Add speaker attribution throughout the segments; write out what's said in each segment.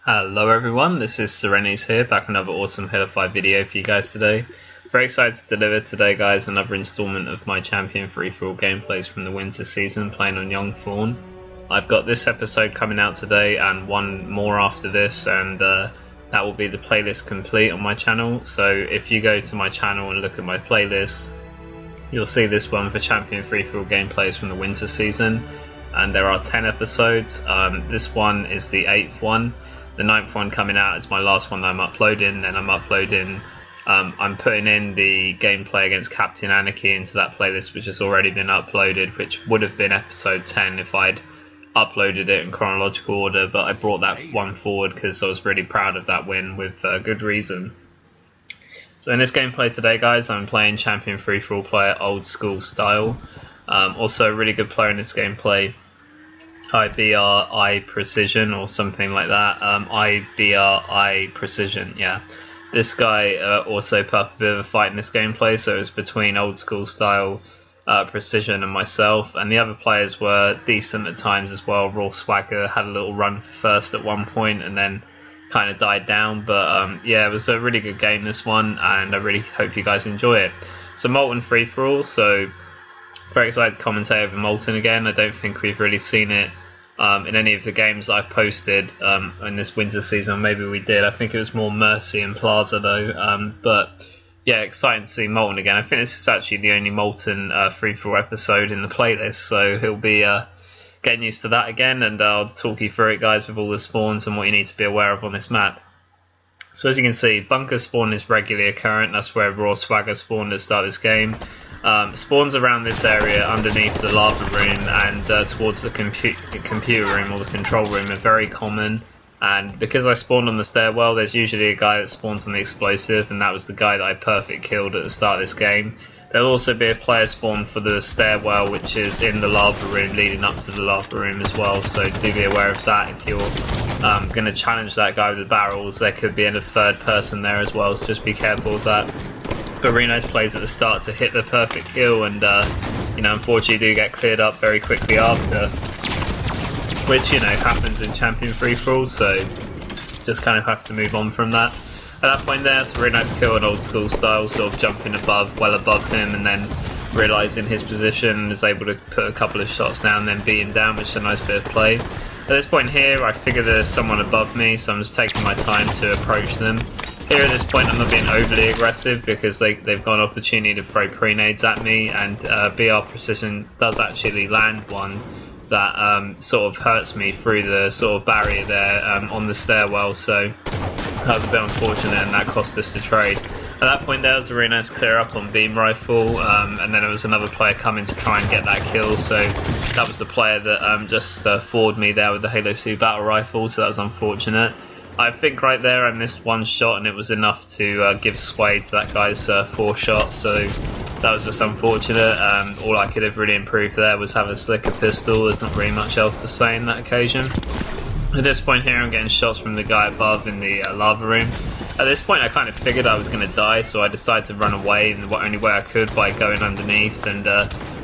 Speaker 1: Hello everyone, this is Serenis here, back with another awesome FFA video for you guys today. Very excited to deliver today, guys, another installment of my Champion free-for-all gameplays from the winter season, playing on Young Fawn. I've got this episode coming out today and one more after this, and that will be the playlist complete on my channel. So if you go to my channel and look at my playlist, you'll see this one for Champion free-for-all gameplays from the winter season, and there are 10 episodes. This one is the 8th one. The 9th one coming out is my last one that I'm uploading, and I'm putting in the gameplay against Captain Anarchy into that playlist, which has already been uploaded, which would have been episode 10 if I'd uploaded it in chronological order, but I brought that one forward because I was really proud of that win with good reason. So in this gameplay today, guys, I'm playing Champion free-for-all player Old5chool5tyle. Also a really good player in this gameplay, IBRI PreCiSiON or something like that. IBRI PreCiSiON, yeah. This guy also put up a bit of a fight in this gameplay, so it was between Old5chool5tyle, PreCiSiON and myself, and the other players were decent at times as well. SWAGGA had a little run first at one point and then kind of died down, but yeah, it was a really good game, this one, and I really hope you guys enjoy it. So Molten free-for-all, so very excited to commentate over Molten again. I don't think we've really seen it in any of the games that I've posted in this winter season. Maybe we did. I think it was more Mercy and Plaza though. But yeah, exciting to see Molten again. I think this is actually the only Molten free-for-all episode in the playlist, so he'll be getting used to that again, and I'll talk you through it, guys, with all the spawns and what you need to be aware of on this map. So as you can see, bunker spawn is regularly occurrent. That's where raw SWAGGA spawned at the start of this game. Spawns around this area underneath the lava room and towards the computer room or the control room are very common, and because I spawned on the stairwell, there's usually a guy that spawns on the explosive, and that was the guy that I perfect killed at the start of this game. There'll also be a player spawn for the stairwell, which is in the lava room leading up to the lava room as well, so do be aware of that. If you're going to challenge that guy with the barrels, there could be a third person there as well, so just be careful of that. But really nice plays at the start to hit the perfect kill, and you know, unfortunately do get cleared up very quickly after, which, you know, happens in Champion free-for-all, so just kind of have to move on from that. At that point there, it's a really nice kill on Old5chool5tyle, sort of jumping above, well above him, and then realising his position, is able to put a couple of shots down, then beat him down, which is a nice bit of play. At this point here, I figure there's someone above me, so I'm just taking my time to approach them. Here at this point I'm not being overly aggressive because they've got an opportunity to throw pre-nades at me, and BR PreCiSiON does actually land one that sort of hurts me through the sort of barrier there on the stairwell, so that was a bit unfortunate and that cost us the trade. At that point there was a really nice clear up on Beem Rifle, and then there was another player coming to try and get that kill, so that was the player that just forward me there with the Halo 2 battle rifle, so that was unfortunate. I think right there I missed one shot and it was enough to give sway to that guy's 4 shots, so that was just unfortunate. All I could have really improved there was have a slicker pistol. There's not really much else to say in that occasion. At this point here I'm getting shots from the guy above in the lava room. At this point I kind of figured I was going to die, so I decided to run away in the only way I could by going underneath and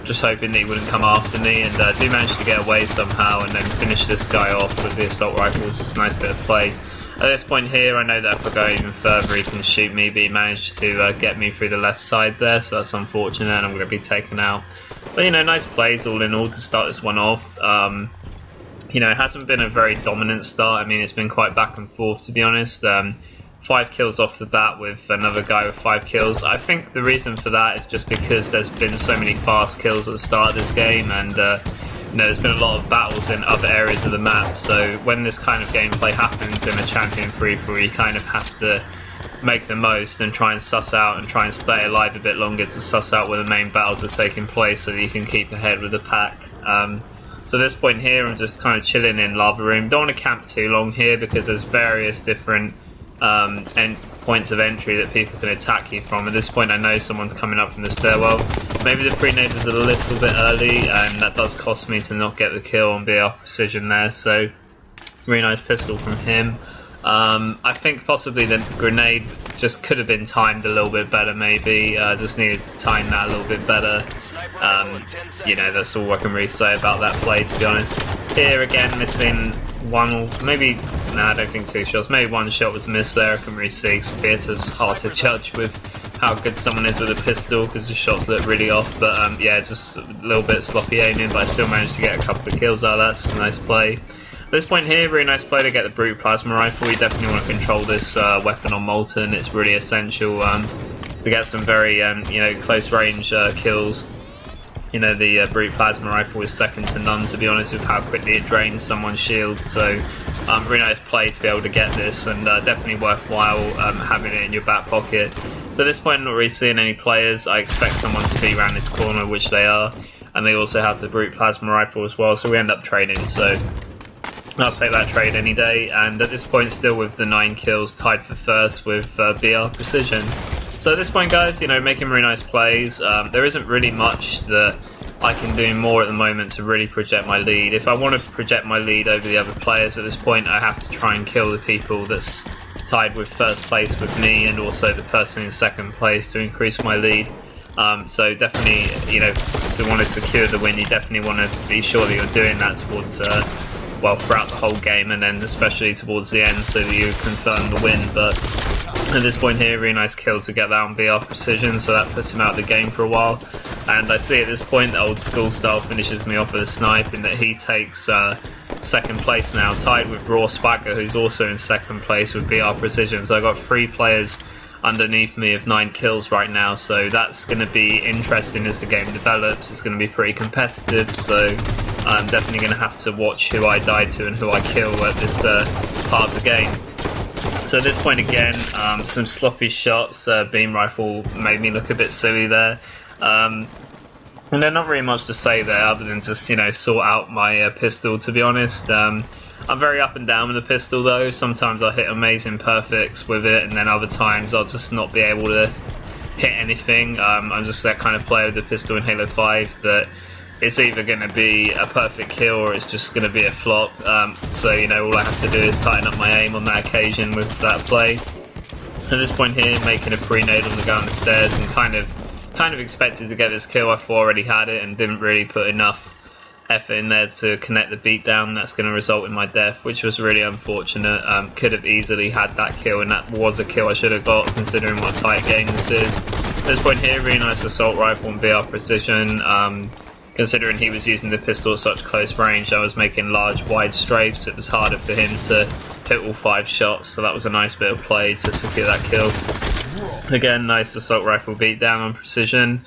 Speaker 1: just hoping that he wouldn't come after me, and do manage to get away somehow and then finish this guy off with the assault rifles. It's a nice bit of play. At this point here, I know that if I go even further he can shoot me, but he managed to get me through the left side there, so that's unfortunate and I'm going to be taken out. But, you know, nice plays all in all to start this one off. You know, it hasn't been a very dominant start. I mean, it's been quite back and forth, to be honest. 5 kills off the bat with another guy with 5 kills. I think the reason for that is just because there's been so many fast kills at the start of this game, and you know, there's been a lot of battles in other areas of the map, so when this kind of gameplay happens in a Champion free-for-all, you kind of have to make the most and try and suss out and try and stay alive a bit longer to suss out where the main battles are taking place so that you can keep ahead with the pack. So at this point here I'm just kind of chilling in lava room. Don't want to camp too long here because there's various different points of entry that people can attack you from. At this point I know someone's coming up from the stairwell. Maybe the pre-nade was a little bit early and that does cost me to not get the kill on BR PreCiSiON there, so really nice pistol from him. I think possibly the grenade just could have been timed a little bit better maybe, just needed to time that a little bit better. You know, that's all I can really say about that play, to be honest. Here again, missing one or maybe, nah, I don't think 2 shots, maybe 1 shot was missed there. I couldn't really see, because theatre's hard to judge with how good someone is with a pistol, because the shots look really off. But yeah, just a little bit sloppy aiming, but I still managed to get a couple of kills out of that. It's a nice play. At this point here, really nice play to get the brute plasma rifle. You definitely want to control this weapon on Molten. It's really essential to get some very you know, close range kills. You know, the brute plasma rifle is second to none, to be honest, with how quickly it drains someone's shields. So really nice play to be able to get this, and definitely worthwhile having it in your back pocket. So at this point I'm not really seeing any players. I expect someone to be around this corner, which they are, and they also have the brute plasma rifle as well, so we end up trading. So I'll take that trade any day, and at this point still with the 9 kills, tied for first with IBRI PreCiSion. So at this point, guys, you know, making really nice plays. There isn't really much that I can do more at the moment to really project my lead. If I want to project my lead over the other players at this point, I have to try and kill the people that's tied with first place with me, and also the person in second place, to increase my lead. So definitely, you know, to want to secure the win, you definitely want to be sure that you're doing that towards well, throughout the whole game, and then especially towards the end, so that you confirm the win. But at this point here, really nice kill to get that on IBRI PreCiSion, so that puts him out of the game for a while. And I see at this point that Old School Style finishes me off with a snipe, in that he takes second place now, tied with SWAGGA, who's also in second place with IBRI PreCiSion. So I've got 3 players underneath me of 9 kills right now, so that's going to be interesting as the game develops. It's going to be pretty competitive, so I'm definitely going to have to watch who I die to and who I kill at this part of the game. So at this point again, some sloppy shots. Beem Rifle made me look a bit silly there. And there's not really much to say there other than just, you know, sort out my pistol, to be honest. I'm very up and down with the pistol though. Sometimes I'll hit amazing perfects with it, and then other times I'll just not be able to hit anything. I'm just that kind of player with the pistol in Halo 5 that it's either going to be a perfect kill or it's just going to be a flop. So, you know, all I have to do is tighten up my aim on that occasion with that play. At this point here, making a pre-nade on the guy on the stairs, and kind of expected to get this kill. I thought I already had it and didn't really put enough effort in there to connect the beatdown. That's going to result in my death, which was really unfortunate. Could have easily had that kill, and that was a kill I should have got, considering what a tight game this is. At this point here, really nice assault rifle and IBRI PreCiSion. Considering he was using the pistol at such close range, I was making large, wide strafes. It was harder for him to hit all 5 shots, so that was a nice bit of play to secure that kill. Again, nice assault rifle beatdown on PreCiSion.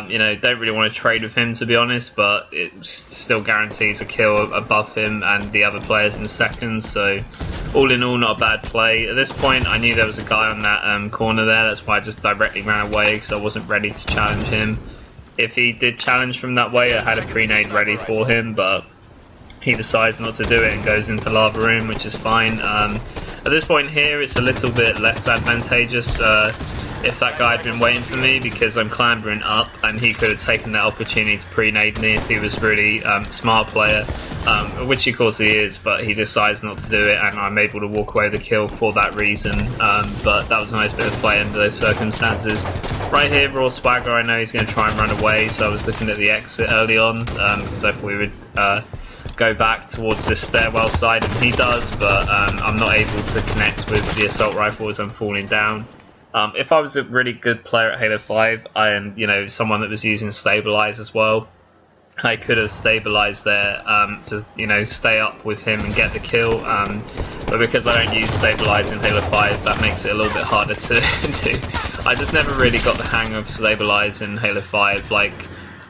Speaker 1: You know, don't really want to trade with him, to be honest, but it still guarantees a kill above him and the other players in seconds. So all in all, not a bad play. At this point, I knew there was a guy on that corner there. That's why I just directly ran away, because I wasn't ready to challenge him. If he did challenge from that way, I had a pre-nade ready for him, but he decides not to do it and goes into lava room, which is fine. At this point here, it's a little bit less advantageous if that guy had been waiting for me, because I'm clambering up, and he could have taken that opportunity to pre-nade me if he was really smart player, which of course he is, but he decides not to do it, and I'm able to walk away with the kill for that reason. But that was a nice bit of play under those circumstances. Right here, raw SWAGGA, I know he's going to try and run away, so I was looking at the exit early on, because I thought we would go back towards this stairwell side, and he does, but I'm not able to connect with the assault rifle as I'm falling down. If I was a really good player at Halo 5, and, you know, someone that was using stabilize as well, I could have stabilized there to, you know, stay up with him and get the kill. But because I don't use stabilize in Halo 5, that makes it a little bit harder to do. I just never really got the hang of stabilize in Halo 5. Like,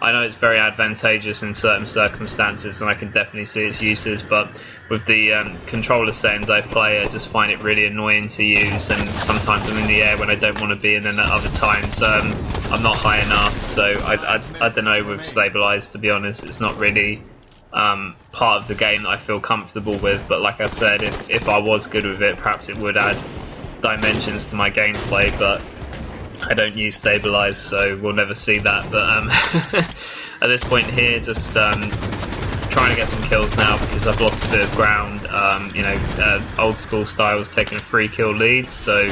Speaker 1: I know it's very advantageous in certain circumstances, and I can definitely see its uses, but with the controller settings I play, I just find it really annoying to use, and sometimes I'm in the air when I don't want to be, and then at other times I'm not high enough. So I don't know with stabilize, to be honest. It's not really part of the game that I feel comfortable with, but like I said, if I was good with it, perhaps it would add dimensions to my gameplay, but I don't use stabilize, so we'll never see that. But at this point here, just trying to get some kills now, because I've lost a bit of ground. You know, Old School Style is taking a 3-kill lead, so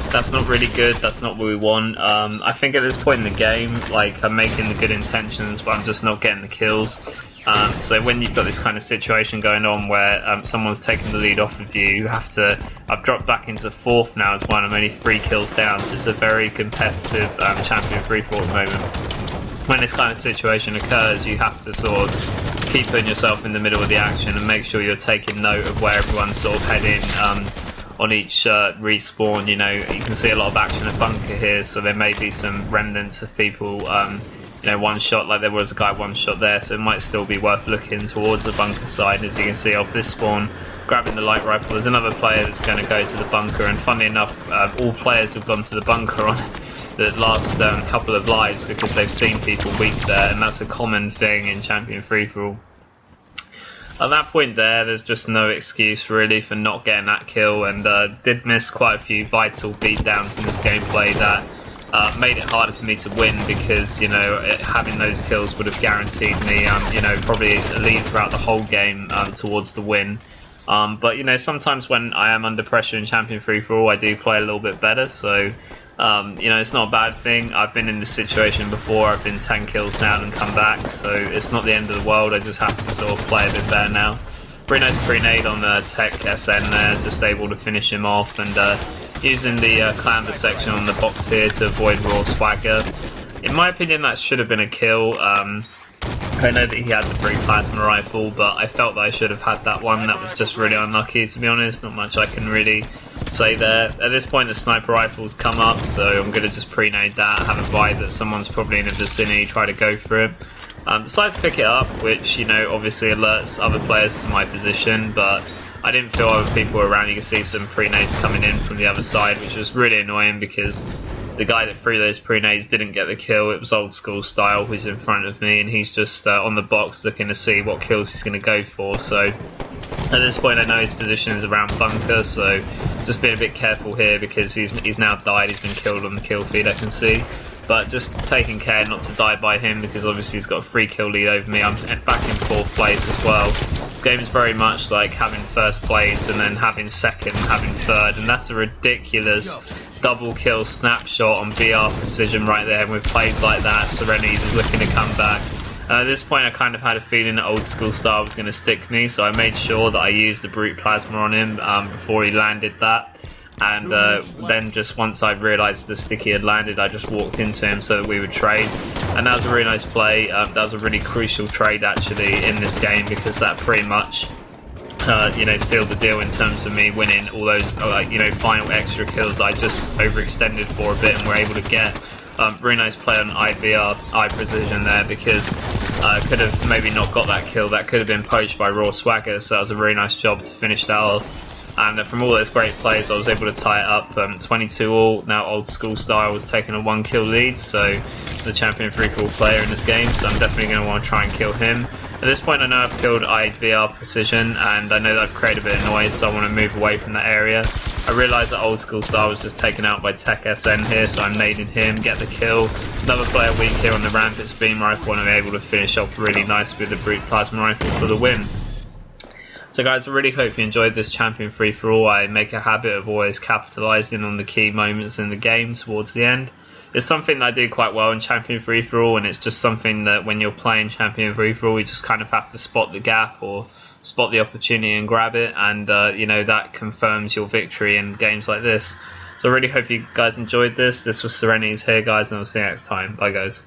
Speaker 1: that's not really good. That's not what we want. I think at this point in the game, like, I'm making the good intentions, but I'm just not getting the kills. So when you've got this kind of situation going on where someone's taken the lead off of you, you have to. I've dropped back into 4th now as well. I'm only 3 kills down, so it's a very competitive Champion free-for-all at the moment. When this kind of situation occurs, you have to sort of keep putting yourself in the middle of the action and make sure you're taking note of where everyone's sort of heading on each respawn. You know, you can see a lot of action at bunker here, so there may be some remnants of people. You know, one shot, like there was a guy one shot there, so it might still be worth looking towards the bunker side. As you can see off this spawn, grabbing the light rifle, there's another player that's going to go to the bunker, and funnily enough, all players have gone to the bunker on the last couple of lives because they've seen people weak there, and that's a common thing in Champion free-for-all. At that point there's just no excuse really for not getting that kill, and did miss quite a few vital beatdowns in this gameplay that made it harder for me to win, because, you know, having those kills would have guaranteed me, you know, probably a lead throughout the whole game towards the win. But, you know, sometimes when I am under pressure in Champion free-for-all, I do play a little bit better, so, you know, it's not a bad thing. I've been in this situation before. I've been 10 kills down and come back, so it's not the end of the world. I just have to sort of play a bit better now. Pretty nice pre-nade on the Tech SN there, just able to finish him off, and using the canvas section on the box here to avoid raw SWAGGA. In my opinion, that should have been a kill. I know that he had the free plasma rifle, but I felt that I should have had that one. That was just really unlucky, to be honest. Not much I can really say there. At this point, the sniper rifle's come up, so I'm going to just pre-nade that, have a vibe that someone's probably in the vicinity, try to go for it. Decide to pick it up, which, you know, obviously alerts other players to my position, but I didn't feel other people were around. You can see some pre-nades coming in from the other side, which was really annoying because the guy that threw those pre-nades didn't get the kill. It was Old5chool5tyle who's in front of me, and he's just on the box looking to see what kills he's going to go for. So at this point I know his position is around bunker, so just being a bit careful here because he's now died. He's been killed on the kill feed, I can see. But just taking care not to die by him, because obviously he's got a 3 kill lead over me. I'm back in 4th place as well. This game is very much like having 1st place and then having 2nd, having 3rd, and that's a ridiculous double kill snapshot on IBRI PreCiSion right there. And with plays like that, Serenities is looking to come back. At this point I kind of had a feeling that Old5chool5tyle was going to stick me, so I made sure that I used the brute plasma on him before he landed that. And then just once I realised the sticky had landed, I just walked into him so that we would trade. And that was a really nice play. That was a really crucial trade actually in this game, because that pretty much you know, sealed the deal in terms of me winning all those you know, final extra kills that I just overextended for a bit and were able to get. Really nice play on IBRI PreCiSion there, because I could have maybe not got that kill. That could have been poached by raw SWAGGA, so that was a really nice job to finish that off. And from all those great plays, I was able to tie it up 22-all. Now Old5chool5tyle was taking a 1 kill lead, so the Champion free-for-all player in this game, so I'm definitely going to want to try and kill him. At this point I know I've killed IBRI PreCiSion, and I know that I've created a bit of noise, so I want to move away from that area. I realised that Old5chool5tyle was just taken out by Tech SN here, so I'm nading him, get the kill. Another player weak here on the ramp, it's Beem Rifle, and I'm able to finish off really nice with the brute plasma rifle for the win. So guys, I really hope you enjoyed this Champion free-for-all. I make a habit of always capitalising on the key moments in the game towards the end. It's something that I do quite well in Champion free-for-all, and it's just something that when you're playing Champion free-for-all, you just kind of have to spot the gap or spot the opportunity and grab it, and you know, that confirms your victory in games like this. So I really hope you guys enjoyed this. This was Serenities here, guys, and I'll see you next time. Bye guys.